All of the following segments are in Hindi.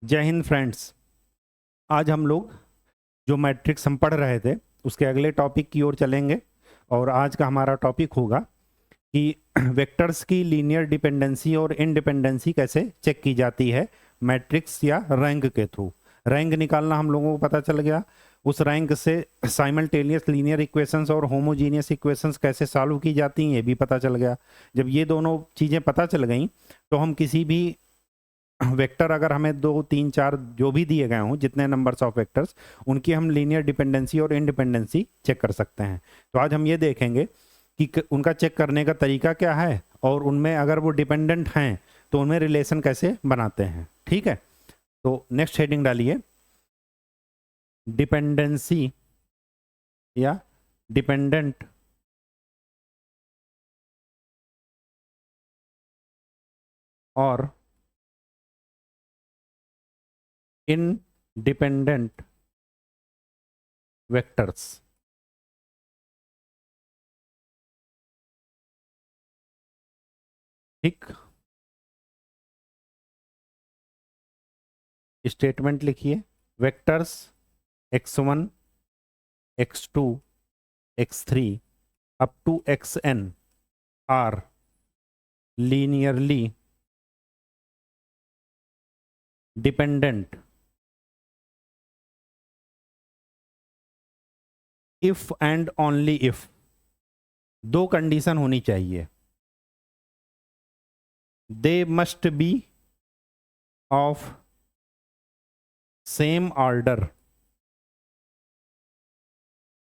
जय हिंद फ्रेंड्स। आज हम लोग जो मैट्रिक्स हम पढ़ रहे थे उसके अगले टॉपिक की ओर चलेंगे और आज का हमारा टॉपिक होगा कि वेक्टर्स की लीनियर डिपेंडेंसी और इंडिपेंडेंसी कैसे चेक की जाती है मैट्रिक्स या रैंक के थ्रू। रैंक निकालना हम लोगों को पता चल गया, उस रैंक से साइमल्टेनियस लीनियर इक्वेशंस और होमोजीनियस इक्वेशंस कैसे सॉल्व की जाती हैं ये भी पता चल गया। जब ये दोनों चीज़ें पता चल गई तो हम किसी भी वेक्टर, अगर हमें 2 3 4 जो भी दिए गए हों, जितने नंबर्स ऑफ वेक्टर्स, उनकी हम लीनियर डिपेंडेंसी और इंडिपेंडेंसी चेक कर सकते हैं। तो आज हम ये देखेंगे कि उनका चेक करने का तरीका क्या है और उनमें अगर वो डिपेंडेंट हैं तो उनमें रिलेशन कैसे बनाते हैं। ठीक है, तो नेक्स्ट हेडिंग डालिए, डिपेंडेंसी या डिपेंडेंट और इनडिपेंडेंट वेक्टर्स। ठीक, स्टेटमेंट लिखिए, vectors x1 x2 x3 up to xn are linearly dependent if and only if। दो कंडीशन होनी चाहिए, they must be of same order.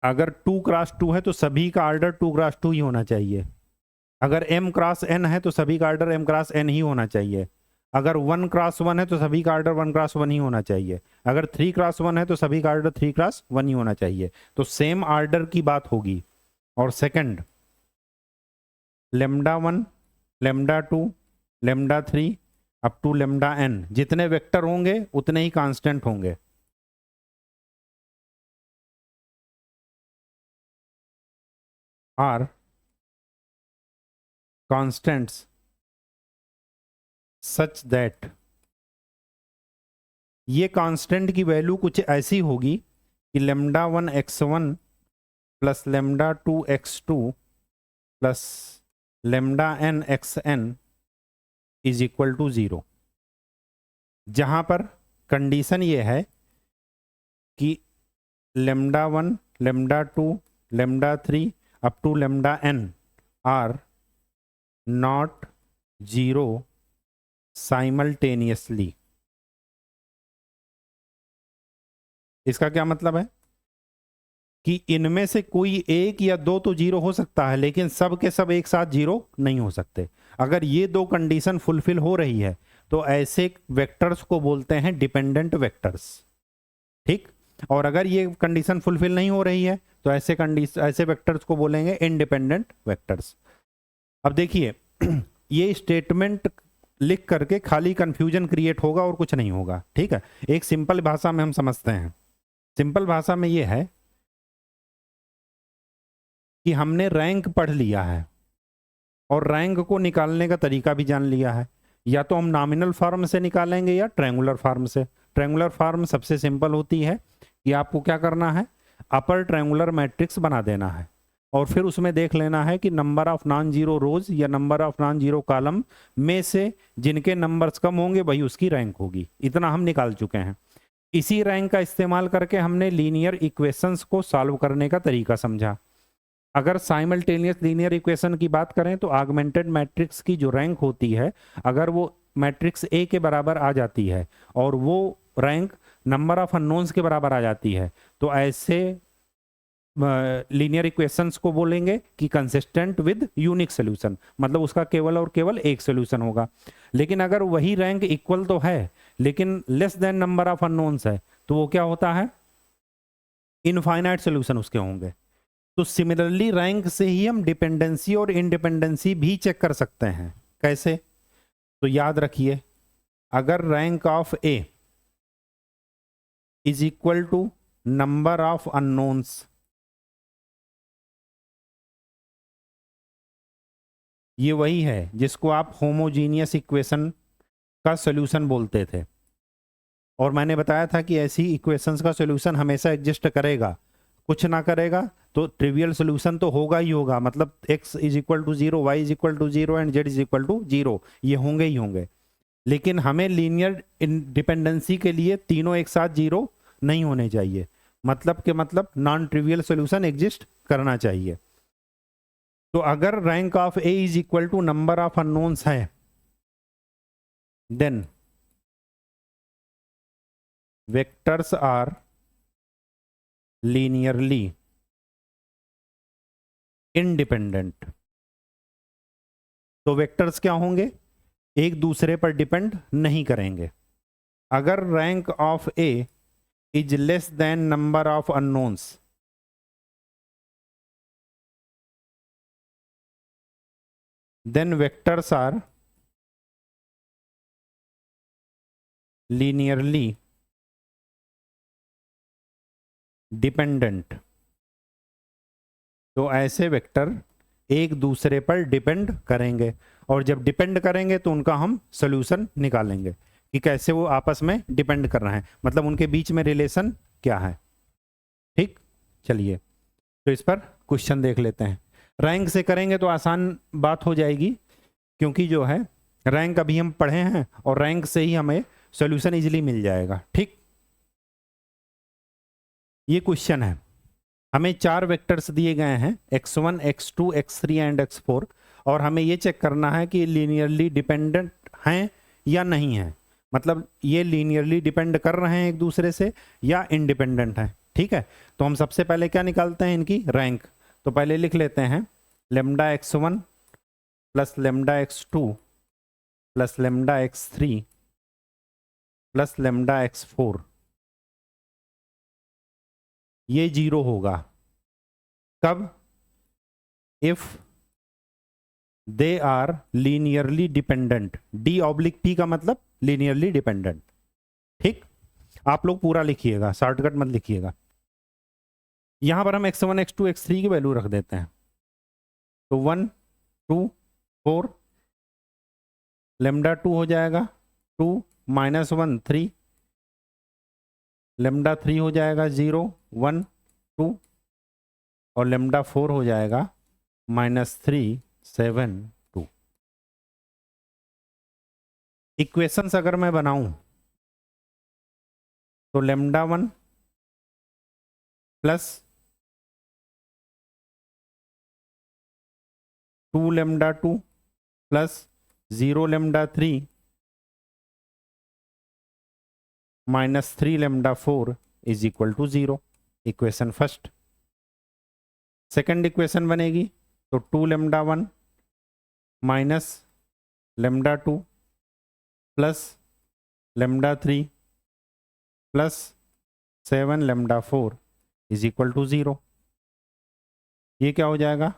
अगर 2 क्रॉस 2 है तो सभी का ऑर्डर 2 क्रॉस 2 ही होना चाहिए। अगर m क्रॉस n है तो सभी का ऑर्डर m क्रॉस n ही होना चाहिए। अगर 1 क्रॉस 1 है तो सभी का ऑर्डर 1 क्रॉस 1 ही होना चाहिए। अगर 3 क्रॉस 1 है तो सभी का ऑर्डर 3 क्रॉस 1 ही होना चाहिए। तो सेम ऑर्डर की बात होगी। और second, lambda 1 lambda 2 lambda 3 up to lambda n, जितने वेक्टर होंगे उतने ही कांस्टेंट होंगे। आर कांस्टेंट्स सच दैट, ये कांस्टेंट की वैल्यू कुछ ऐसी होगी कि lambda 1 x1 plus lambda 2 x2 plus lambda n xn is equal to 0। जहां पर कंडीशन ये है कि lambda 1 lambda 2 lambda 3 up to lambda n are not 0 simultaneously. इसका क्या मतलब है कि इनमें से कोई एक या दो तो जीरो हो सकता है, लेकिन सब के सब एक साथ जीरो नहीं हो सकते। अगर ये दो कंडीशन फुलफिल हो रही है तो ऐसे वेक्टर्स को बोलते हैं डिपेंडेंट वेक्टर्स। ठीक, और अगर ये कंडीशन फुलफिल नहीं हो रही है तो ऐसे वेक्टर्स को बोलेंगे इंडिपेंडेंट वेक्टर्स। अब देखिए ये स्टेटमेंट लिख करके खाली कंफ्यूजन क्रिएट होगा और कुछ नहीं होगा। ठीक है, एक सिंपल भाषा में हम समझते हैं। सिंपल भाषा में ये है कि हमने रैंक पढ़ लिया है और रैंक को निकालने का तरीका भी जान लिया है। या तो हम नॉमिनल फॉर्म से निकालेंगे या ट्रायंगुलर फॉर्म से। ट्रायंगुलर फॉर्म सबसे सिंपल होती है कि आपको क्या करना है, अपर ट्रायंगुलर मैट्रिक्स बना देना है और फिर उसमें देख लेना है कि number of non zero rows या number of non zero column में से जिनके नंबर्स कम होंगे वही उसकी रैंक होगी। इतना हम निकाल चुके हैं। इसी रैंक का इस्तेमाल करके हमने लीनियर इक्वेशंस को सॉल्व करने का तरीका समझा। अगर साइमल्टेनियस लीनियर इक्वेशन की बात करें तो ऑगमेंटेड मैट्रिक्स की जो रैंक होती है, अगर वो मैट्रिक्स ए के बराबर आ जाती है और वो रैंक नंबर ऑफ अननोन्स के बराबर आ जाती है तो ऐसे लीनियर इक्वेशंस को बोलेंगे कि कंसिस्टेंट विद यूनिक सोल्यूशन, मतलब उसका केवल और केवल एक सोल्यूशन होगा। लेकिन अगर वही रैंक इक्वल तो है लेकिन less than number of unknowns है तो वो क्या होता है, इनफाइनाइट सोल्यूशन उसके होंगे। तो सिमिलरली रैंक से ही हम डिपेंडेंसी और इंडिपेंडेंसी भी चेक कर सकते हैं। कैसे, तो याद रखिए, अगर rank of A is equal to number of unknowns, ये वही है जिसको आप होमोजीनियस इक्वेशन का सॉल्यूशन बोलते थे। और मैंने बताया था कि ऐसी इक्वेशंस का सॉल्यूशन हमेशा एग्जिस्ट करेगा, कुछ ना करेगा तो ट्रिवियल सॉल्यूशन तो होगा ही होगा, मतलब x is equal to 0, y is equal to 0 and z is equal to 0, ये होंगे ही होंगे। लेकिन हमें लीनियर इंडिपेंडेंसी के लिए तीनों एक साथ 0 नहीं होने चाहिए, मतलब नॉन ट्रिवियल सॉल्यूशन एग्जिस्ट करना चाहिए। तो अगर rank of A is equal to number of unknowns है, then vectors are linearly independent. तो वेक्टर्स क्या होंगे, एक दूसरे पर डिपेंड नहीं करेंगे। अगर rank of A is less than number of unknowns, then vectors are linearly dependent. तो ऐसे वेक्टर एक दूसरे पर डिपेंड करेंगे, और जब डिपेंड करेंगे तो उनका हम सोल्यूशन निकालेंगे कि कैसे वो आपस में डिपेंड कर रहे हैं, मतलब उनके बीच में रिलेशन क्या है। ठीक, चलिए तो इस पर क्वेश्चन देख लेते हैं। रैंक से करेंगे तो आसान बात हो जाएगी, क्योंकि जो है रैंक अभी हम पढ़े हैं और रैंक से ही हमें सॉल्यूशन इजीली मिल जाएगा। ठीक, ये क्वेश्चन है, हमें 4 वेक्टर्स दिए गए हैं x1, x2, x3 and x4, और हमें ये चेक करना है कि लीनियरली डिपेंडेंट हैं या नहीं हैं, मतलब ये लीनियरली डिपेंड कर रहे हैं एक दूसरे से या इंडिपेंडेंट हैं। ठीक है, तो हम सबसे पहले क्या निकालते हैं, इनकी रैंक। तो पहले लिख लेते हैं lambda x1 plus lambda x2 plus lambda x3 plus lambda x4, ये 0 होगा कब, if they are linearly dependent. D oblique P का मतलब लीनियरली डिपेंडेंट। ठीक, आप लोग पूरा लिखिएगा, शॉर्टकट मत लिखिएगा। यहां पर हम x1, x2, x3 की वैल्यू रख देते हैं, तो 1, 2, 4, लेमडा 2 हो जाएगा 2 माइनस 1 3, लेमडा 3 हो जाएगा 0 1 2, और लेमडा 4 हो जाएगा -3 7 2। इक्वेशंस अगर मैं बनाऊं तो lambda 1 plus 2 lambda 2 plus 0 lambda 3 -3 lambda 4 is equal to 0। Equation first. Second equation बनेगी तो 2 lambda 1 minus lambda 2 plus lambda 3 plus 7 lambda 4 is equal to 0। ये क्या हो जाएगा,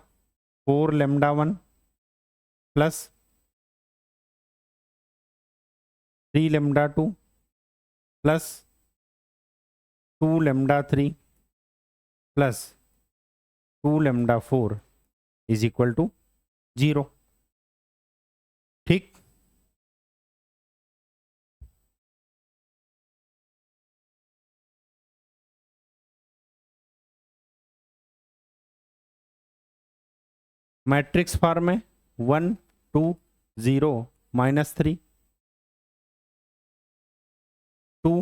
4 lambda 1 plus 3 lambda 2 plus 2 lambda 3 plus 2 lambda 4 is equal to 0। ठीक, मैट्रिक्स फॉर्म में 1 2 0 -3 2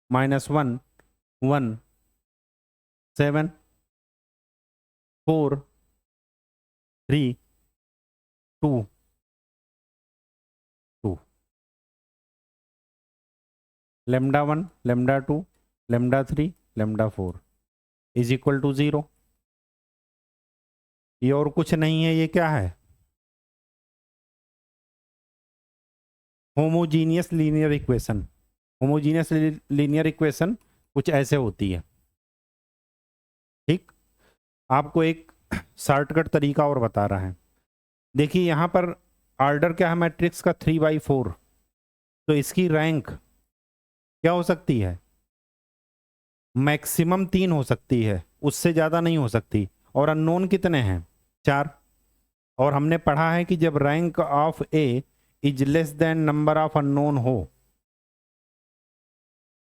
-1 1 7 4 3 2 2, lambda 1 lambda 2 lambda 3 lambda 4 is equal to 0। ये और कुछ नहीं है, ये क्या है, homogeneous linear equation. Homogeneous linear equation कुछ ऐसे होती है। ठीक, आपको एक शॉर्टकट तरीका और बता रहा है। देखिए यहां पर ऑर्डर क्या है मैट्रिक्स का, 3/4, तो इसकी रैंक क्या हो सकती है, मैक्सिमम 3 हो सकती है, उससे ज़्यादा नहीं हो सकती। और अननोन कितने हैं, 4। और हमने पढ़ा है कि जब rank of A is less than number of unknown हो,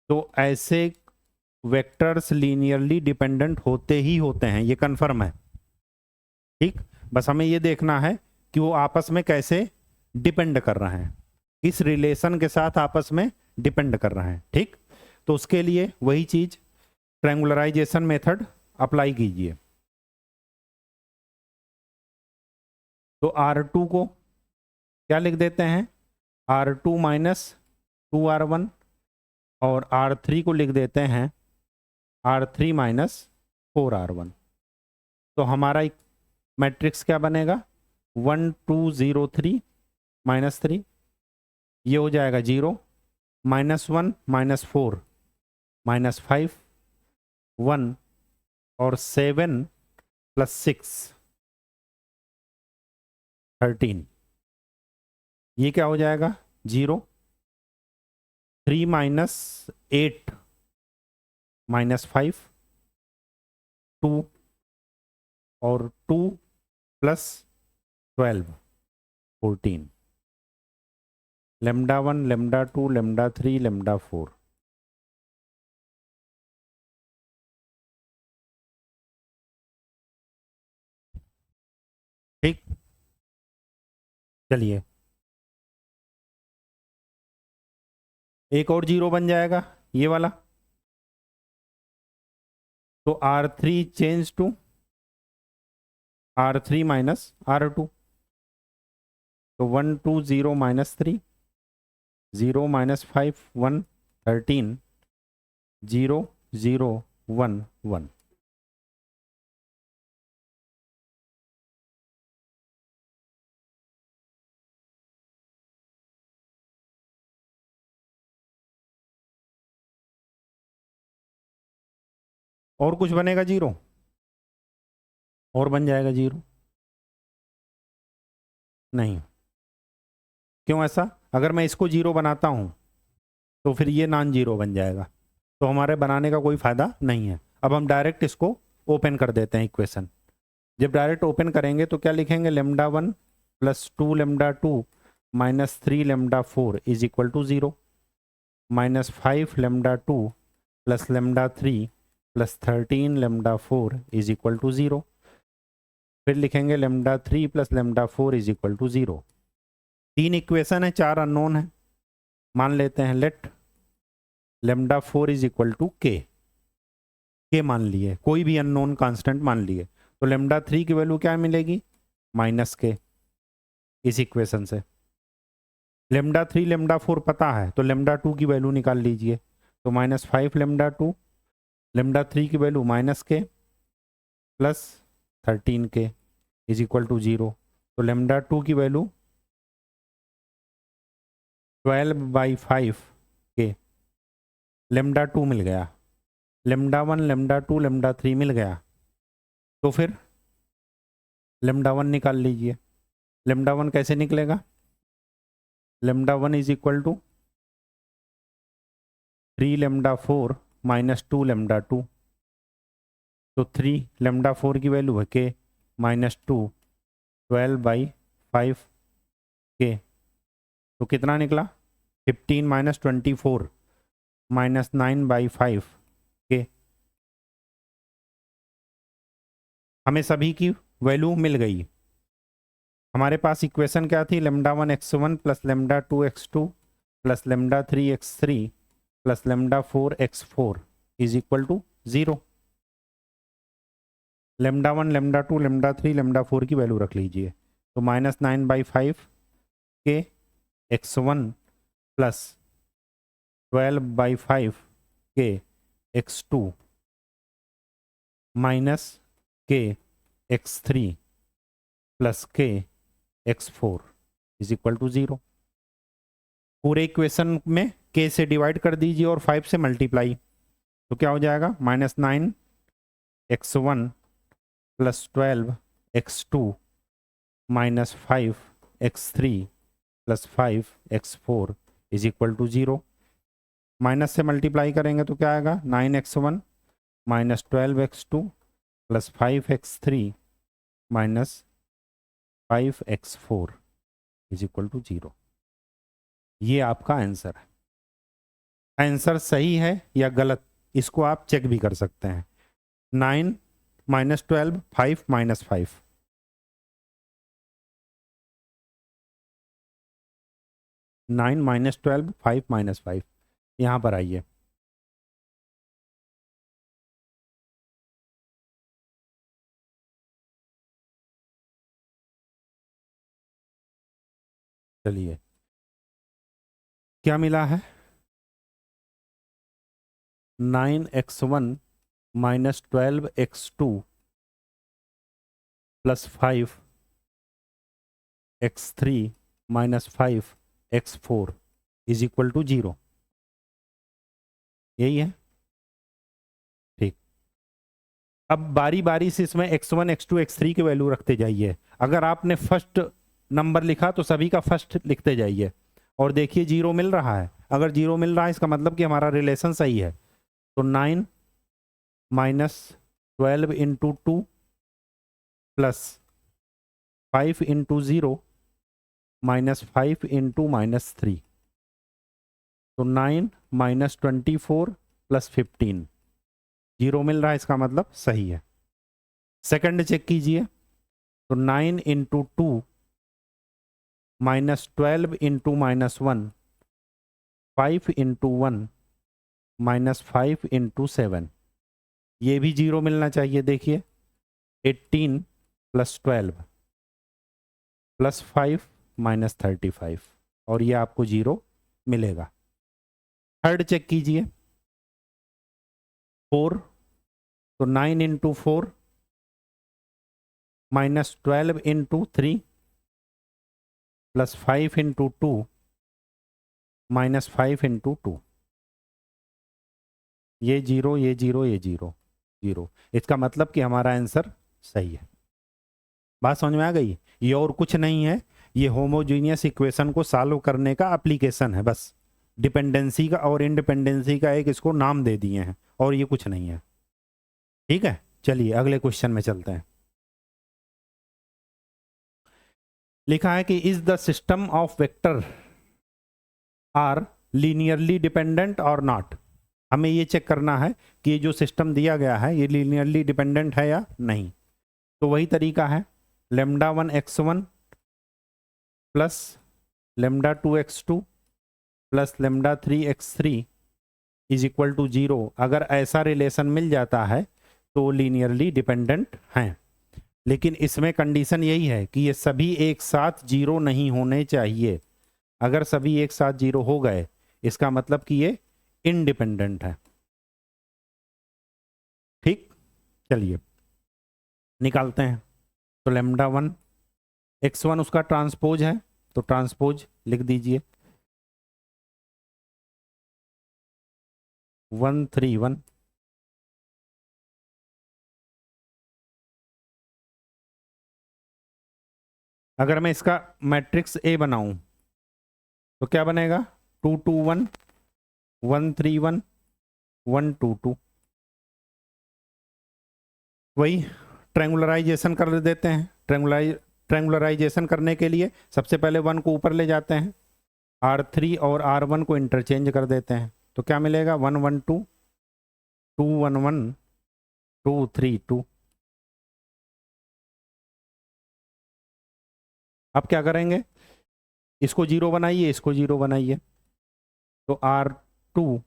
तो ऐसे वेक्टर्स लीनियरली डिपेंडेंट होते ही होते हैं, ये कंफर्म है। ठीक, बस हमें ये देखना है कि वो आपस में कैसे डिपेंड कर रहे हैं, किस रिलेशन के साथ आपस में डिपेंड कर रहे हैं। ठीक, तो उसके लिए वही चीज ट्रायंगुलराइजेशन मेथड अप्लाई कीजिए। तो R2 को क्या लिख देते हैं, R2 माइनस 2R1, और R3 को लिख देते हैं R3 माइनस 4R1। तो हमारा मैट्रिक्स क्या बनेगा, 1 2 0 3 माइनस 3, ये हो जाएगा 0, -1 -4 -5 1, और 7 + 6 13, ये क्या हो जाएगा 0, 3 - 8 -5 2, और 2 + 12 14, λ1 λ2 λ3 λ4। ठीक, चलिए एक और 0 बन जाएगा ये वाला, तो R3 change to R3 minus R2, तो 1 2 0 -3 0 -5 1 13 0 0 1 1। और कुछ बनेगा 0, और बन जाएगा 0? नहीं, क्यों ऐसा, अगर मैं इसको 0 बनाता हूं तो फिर ये नॉन 0 बन जाएगा, तो हमारे बनाने का कोई फायदा नहीं है। अब हम डायरेक्ट इसको ओपन कर देते हैं इक्वेशन। जब डायरेक्ट ओपन करेंगे तो क्या लिखेंगे, λ1 + 2 λ2 - 3 λ4 is equal to 0, -5 λ2 + λ3 + 13 λ4 is equal to 0। फिर लिखेंगे λ3 + λ4 इज इक्वल टू 0। 3 इक्वेशन है, 4 अननोन है, मान लेते हैं लेट λ4 इज इक्वल टू के मान लिए, कोई भी अननोन कांस्टेंट मान लिए, तो λ3 की वैल्यू क्या मिलेगी, -k, इस इक्वेशन से। λ3 λ4 पता है, तो λ2 की वैल्यू निकाल लीजिए, तो -5 λ2, λ3 की value -k + 13k is equal to 0, तो λ2 की वैल्यू 12/5 k, λ2 मिल गया, λ1 λ2 λ3 मिल गया, तो फिर λ1 निकाल लीजिए। λ1 कैसे निकलेगा, λ1 इज इक्वल टू 3 λ4 - 2 λ2, तो 3 λ4 की वैल्यू है k -2 12/5 k, तो कितना निकला 15 - 24 -9/5 k। हमें सभी की वैल्यू मिल गई। हमारे पास इक्वेशन क्या थी, λ1 x1 + λ2 x2 + λ3 x3 + λ4 x4 is equal to 0। λ1 λ2 λ3 λ4 की वैल्यू रख लीजिए, तो -9/5 के x1 + 12/5 के x2 के x3 + के x4 इज इक्वल टू 0। पूरे इक्वेशन में k से डिवाइड कर दीजिए और 5 से मल्टीप्लाई, तो क्या हो जाएगा, -9 x1 + 12 x2 - 5 x3 + 5 x4 is equal to 0। Minus से मल्टीप्लाई करेंगे तो क्या आएगा, 9x1 - 12x2 + 5x3 - 5x4 is equal to 0। ये आपका आंसर है। आंसर सही है या गलत, इसको आप चेक भी कर सकते हैं। 9 minus 12, 5 minus 5। Nine minus 12, 5 minus 5। यहाँ पर आइए, चलिए क्या मिला है। 9x1 minus 12x2 plus 5x3 minus 5x4 is equal to 0। यही है, ठीक। अब बारी बारी से इसमें x1 x2 x3 की वैल्यू रखते जाइए। अगर आपने फर्स्ट नंबर लिखा तो सभी का फर्स्ट लिखते जाइए और देखिए 0 मिल रहा है। अगर 0 मिल रहा है इसका मतलब कि हमारा रिलेशन सही है। तो 9 minus 12 into 2 plus 5 into 0 minus 5 into minus 3। तो 9 माइनस 24 प्लस 15, 0 मिल रहा है इसका मतलब सही है। सेकंड चेक कीजिए, तो 9 into 2 minus 12 into minus 1, 5 into 1 minus 5 into 7, ये भी 0 मिलना चाहिए। देखिए 18 प्लस 12 प्लस 5 माइनस 35, और ये आपको 0 मिलेगा। थर्ड चेक कीजिए, 4, तो 9 into 4 minus 12 into 3 plus 5 into 2 minus 5 into 2, ये 0 ये 0 ये 0 0। इसका मतलब कि हमारा आंसर सही है। बात समझ में आ गई। ये और कुछ नहीं है, ये होमोजीनियस इक्वेशन को सॉल्व करने का एप्लीकेशन है बस। डिपेंडेंसी का और इंडिपेंडेंसी का एक इसको नाम दे दिए हैं, और ये कुछ नहीं है। ठीक है, चलिए अगले क्वेश्चन में चलते हैं। लिखा है कि is the system of vector are linearly dependent और नॉट। हमें ये चेक करना है कि ये जो सिस्टम दिया गया है ये लीनियरली डिपेंडेंट है या नहीं। तो वही तरीका है, lambda 1 x1 plus lambda 2 x2 plus lambda 3 x3 is equal to 0। अगर ऐसा रिलेशन मिल जाता है तो लीनियरली डिपेंडेंट हैं। लेकिन इसमें कंडीशन यही है कि ये सभी एक साथ 0 नहीं होने चाहिए। अगर सभी एक साथ 0 हो गए इसका मतलब कि ये इंडिपेंडेंट है। ठीक, चलिए निकालते हैं। तो लेमडा 1 x1 उसका ट्रांसपोज है, तो ट्रांसपोज लिख दीजिए 1 3 1। अगर मैं इसका मैट्रिक्स ए बनाऊं तो क्या बनेगा, 2 2 1 1 3 1 1 2 2। वही ट्रेंगुलराइजेशन कर देते हैं। ट्रेंगुलराइजेशन करने के लिए सबसे पहले 1 को ऊपर ले जाते हैं, R3 और R1 को इंटरचेंज कर देते हैं। तो क्या मिलेगा, 1 1 2 2 1 1 2 3 2। अब क्या करेंगे, इसको 0 बनाइए, इसको 0 बनाइए। तो R2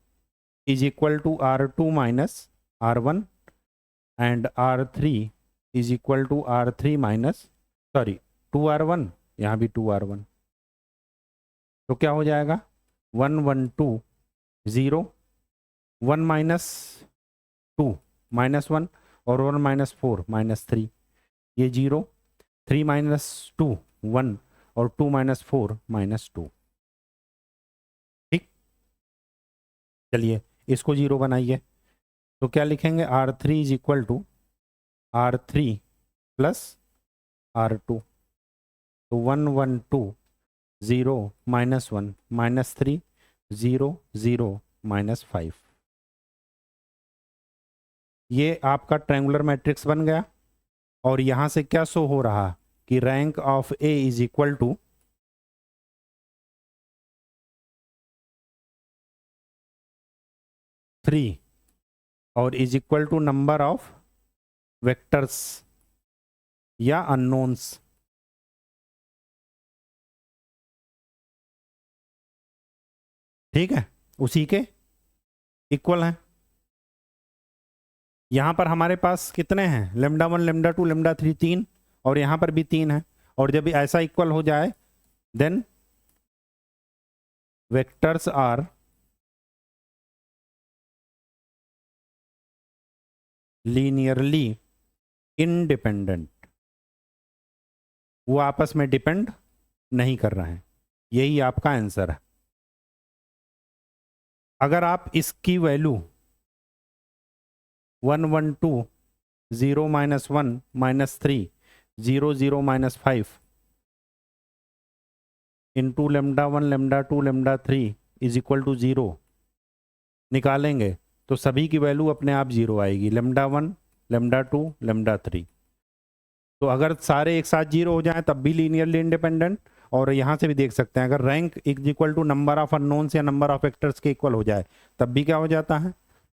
is equal to R2 minus R1 and R3 is equal to R3 minus, sorry 2R1, यहाँ भी 2R1। तो क्या हो जाएगा, 1 1 2 0, 1 माइनस 2 माइनस 1 और 1 माइनस 4 माइनस 3, ये 0, 3 माइनस 2 1 और 2 माइनस 4 माइनस 2। ठीक, चलिए इसको 0 बनाइए। तो क्या लिखेंगे, R3 is equal to R3 plus R2। तो 1 1 2 0 माइनस 1 माइनस 3 0 0 माइनस 5। ये आपका ट्रायंगुलर मैट्रिक्स बन गया। और यहां से क्या शो हो रहा कि rank of A is equal to 3 और is equal to number of vectors या अननोन्स। ठीक है, उसी के इक्वल है। यहां पर हमारे पास कितने हैं, लेमडा 1 लेमडा 2 लेमडा 3 3, और यहां पर भी 3 है। और जब ऐसा इक्वल हो जाए then vectors are linearly independent, वो आपस में डिपेंड नहीं कर रहे हैं। यही आपका आंसर है। अगर आप इसकी value 1 1 2 0 -1 -3 0 0 -5 into lambda 1 lambda 2 lambda 3 is equal to 0 निकालेंगे तो सभी की वैल्यू अपने आप 0 आएगी, लेमडा 1 लेमडा 2 लेमडा 3। तो अगर सारे एक साथ 0 हो जाएं तब भी लीनियरली इंडिपेंडेंट। और यहाँ से भी देख सकते हैं अगर rank is equal to number of unknowns या नंबर ऑफ वेक्टर्स के इक्वल हो जाए तब भी क्या हो जाता है,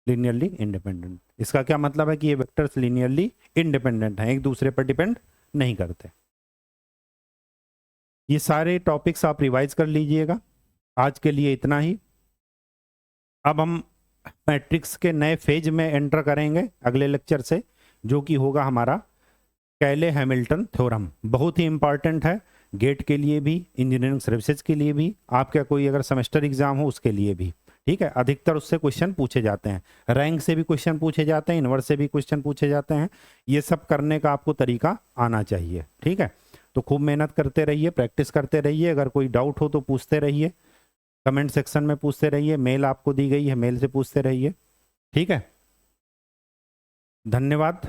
लीनियरली इंडिपेंडेंट। इसका क्या मतलब है कि ये वेक्टर्स लीनियरली इंडिपेंडेंट हैं, एक दूसरे पर डिपेंड नहीं करते। ये सारे टॉपिक्स आप रिवाइज कर लीजिएगा। आज के लिए इतना ही। अब हम मैट्रिक्स के नए फेज में एंटर करेंगे अगले लेक्चर से, जो कि होगा हमारा कैले हैमिल्टन थ्योरम। बहुत ही इंपॉर्टेंट है, गेट के लिए भी, इंजीनियरिंग सर्विसेज के लिए भी, आपका कोई अगर सेमेस्टर एग्जाम हो उसके लिए भी। ठीक है, अधिकतर उससे क्वेश्चन पूछे जाते हैं, रैंक से भी क्वेश्चन पूछे जाते हैं, इनवर्स से भी क्वेश्चन पूछे जाते हैं। ये सब करने का आपको तरीका आना चाहिए। ठीक है, तो खूब मेहनत करते रहिए, प्रैक्टिस करते रहिए। अगर कोई डाउट हो तो पूछते रहिए, कमेंट सेक्शन में पूछते रहिए, मेल आपको दी गई है, मेल से पूछते रहिए। ठीक है, धन्यवाद।